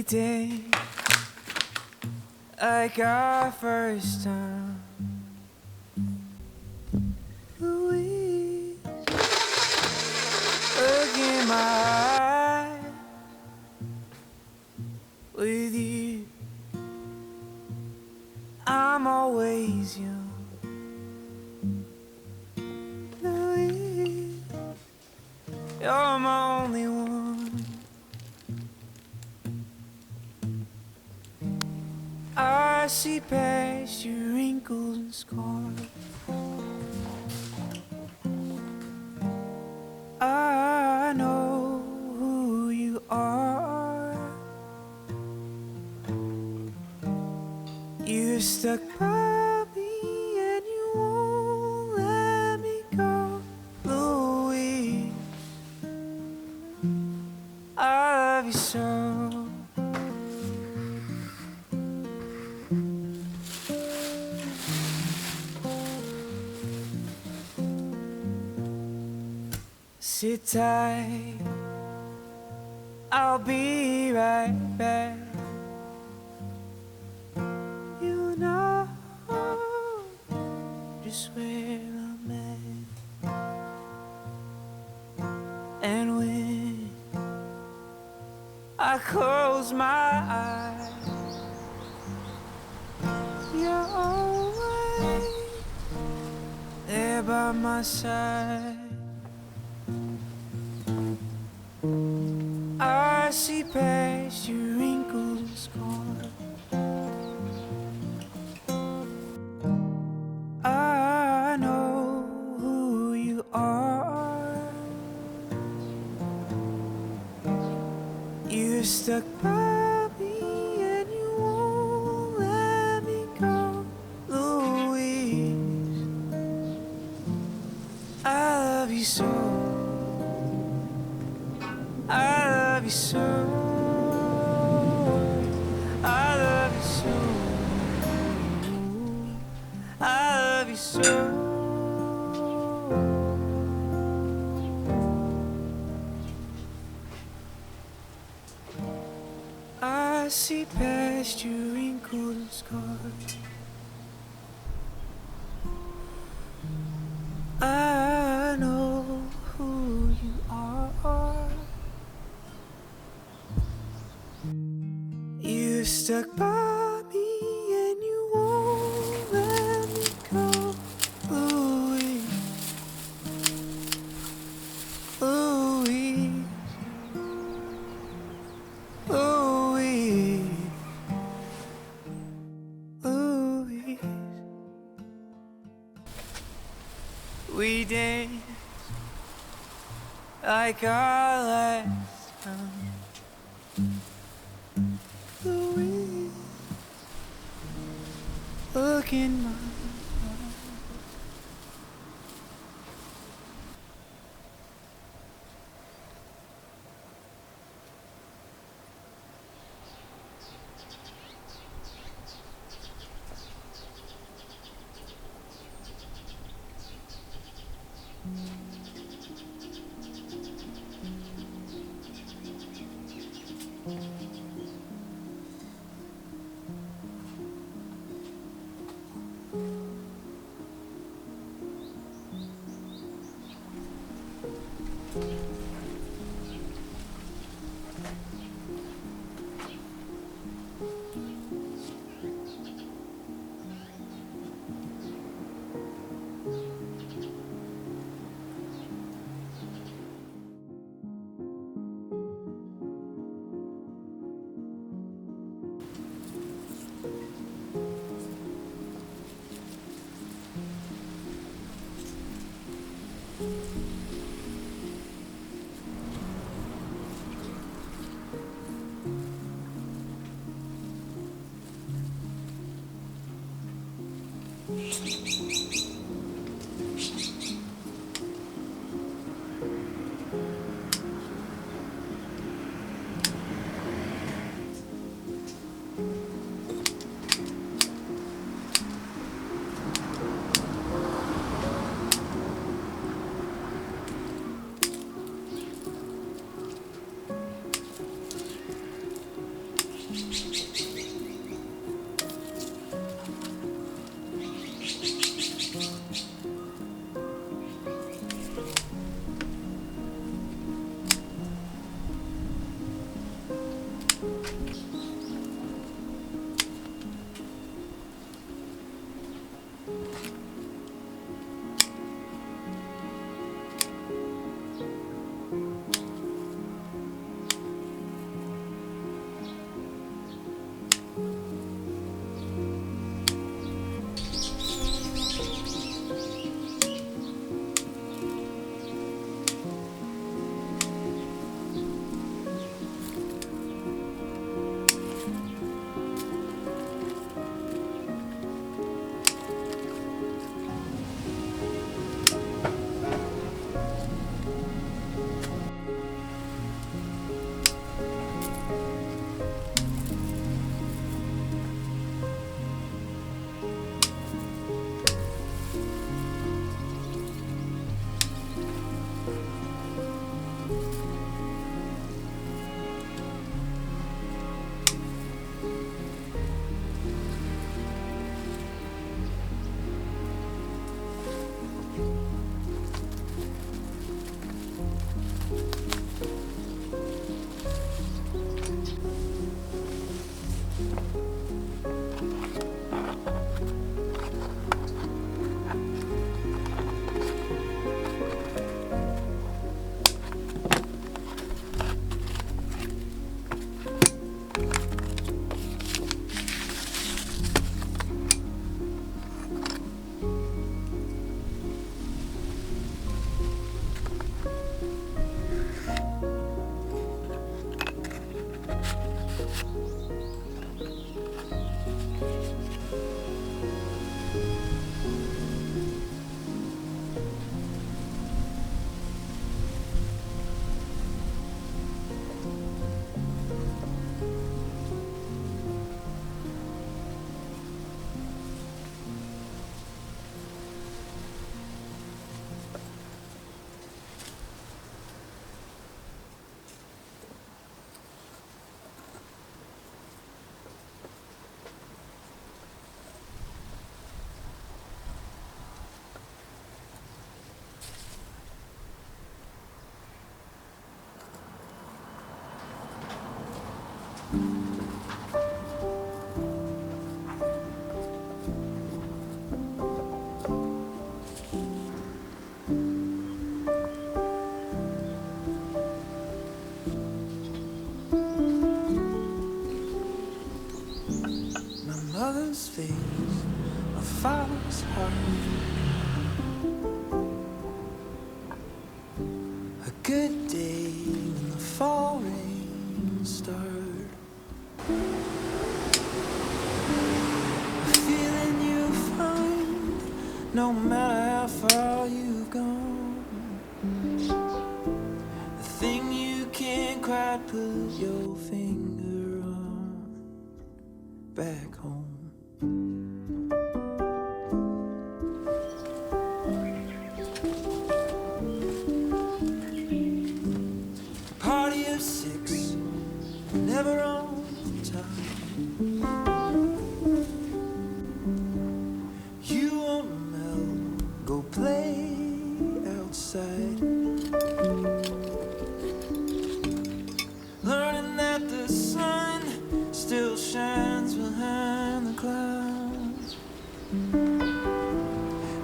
did like our first time. Louise, look in my eyes. With you, I'm always young. Louise, you're my only one. I see past your wrinkles and scars. I know who you are. You're stuck by me and you won't let me go, Louise. I love you so. Sit tight, I'll be right back. You know just where I'm at. And when I close my eyes, you're always there by my side. I see past your wrinkles and scars. I know who you are. You're stuck by me and you won't let me go, Louise. I love you so. I love you so. I love you so. I love you so. I see past your wrinkles and scars. I know who you are. You're stuck by me and you won't let me go, Louise. Louise. Louise. Louise. We danced like our last time. Louise, look in my eyes. face, a father's heart. A good day when the fall rain start. A feeling you find no matter how far you've gone. The thing you can't quite put your finger on. Back home. Party of six, never on time. You won't melt, go play outside. Learning that the sun still shines behind the clouds.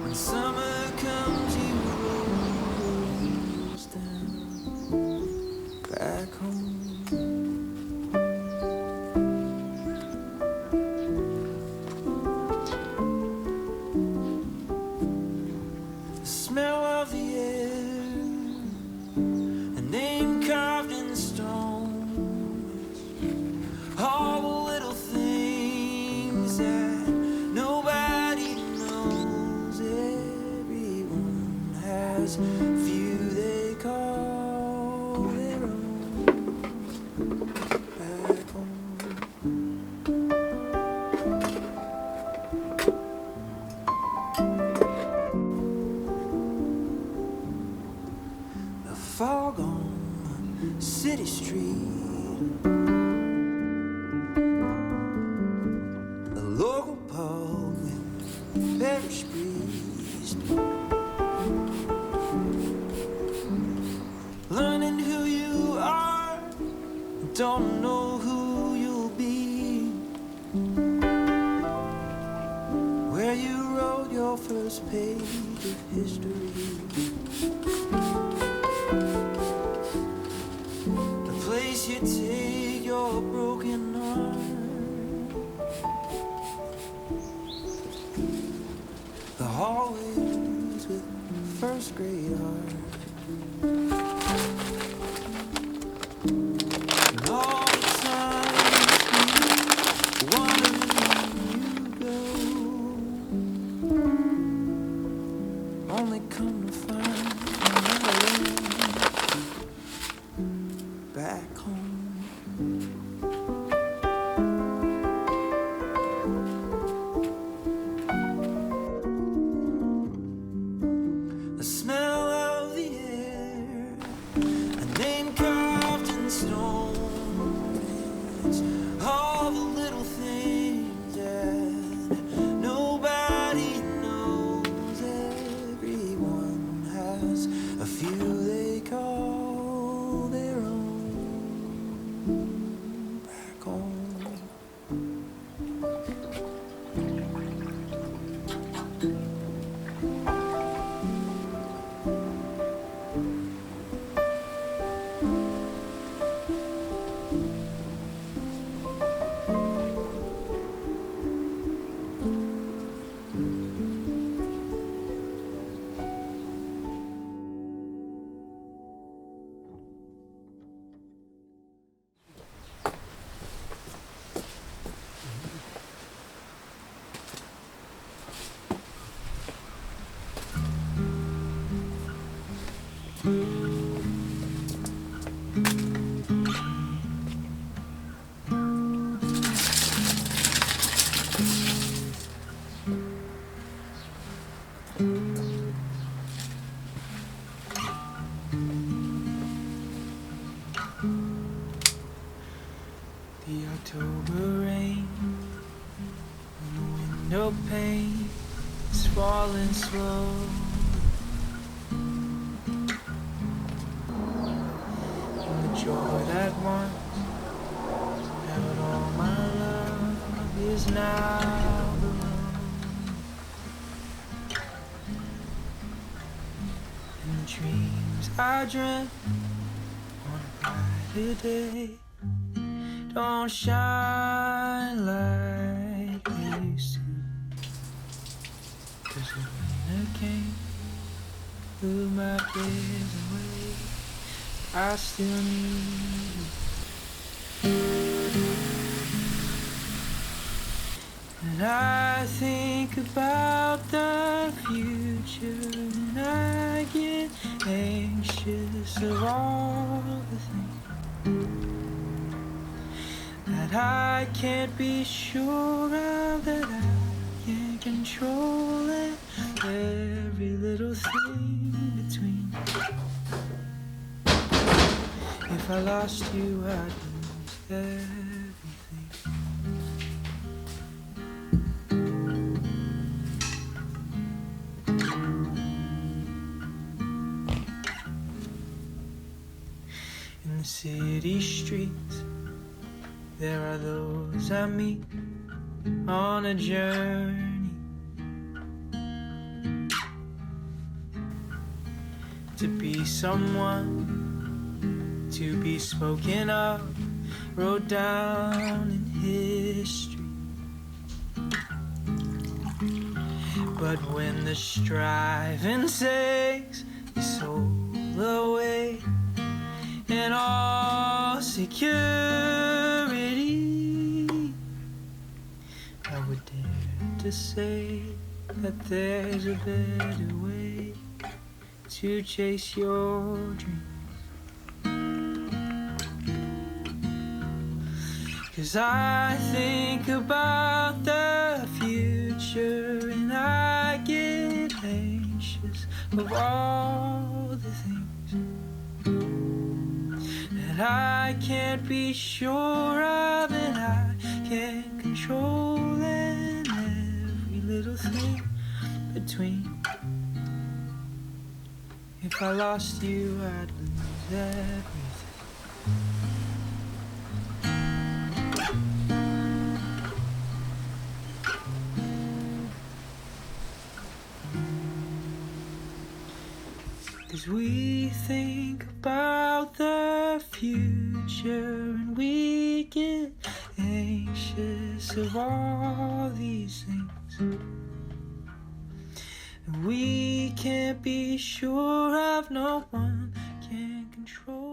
When summer comes, you rolls down back home. The smell of the air, a name carved in stone. All the little things that nobody knows. Everyone has few they call their own. Back home. The fog on city street, a local pub with parish priest. Learning who you are, don't know who you'll be. Where you wrote your first page of history. The place you take your broken arm. The hallways with first grade art. And all the times we wondering you go, only come to find another back home. The smell of the air, a name carved in stone. It's all the little things that nobody knows. Everyone has a few they call their own. Back home. The October rain on the window pane is falling slow. And the joy that once held all my love is now alone. And the dreams I dreamt on a brighter day don't shine like they used to. 'cause the winter came, blew my cares away. I still need you. And I think about the future, and I get anxious of all the things that I can't be sure of, that I can't control it. Every little thing between. If I lost you, I'd lose everything. In the city streets, there are those I meet on a journey to be someone, to be spoken of, wrote down in history. But when the striving takes your soul away and all security, I would dare to say that there's a better way to chase your dreams. 'Cause I think about the future, and I get anxious of all the things that I can't be sure of, and I can't control, and every little thing between. If I lost you, I'd lose everything. Cause we think about the future, and we get anxious of all these things we can't be sure of, no one can control.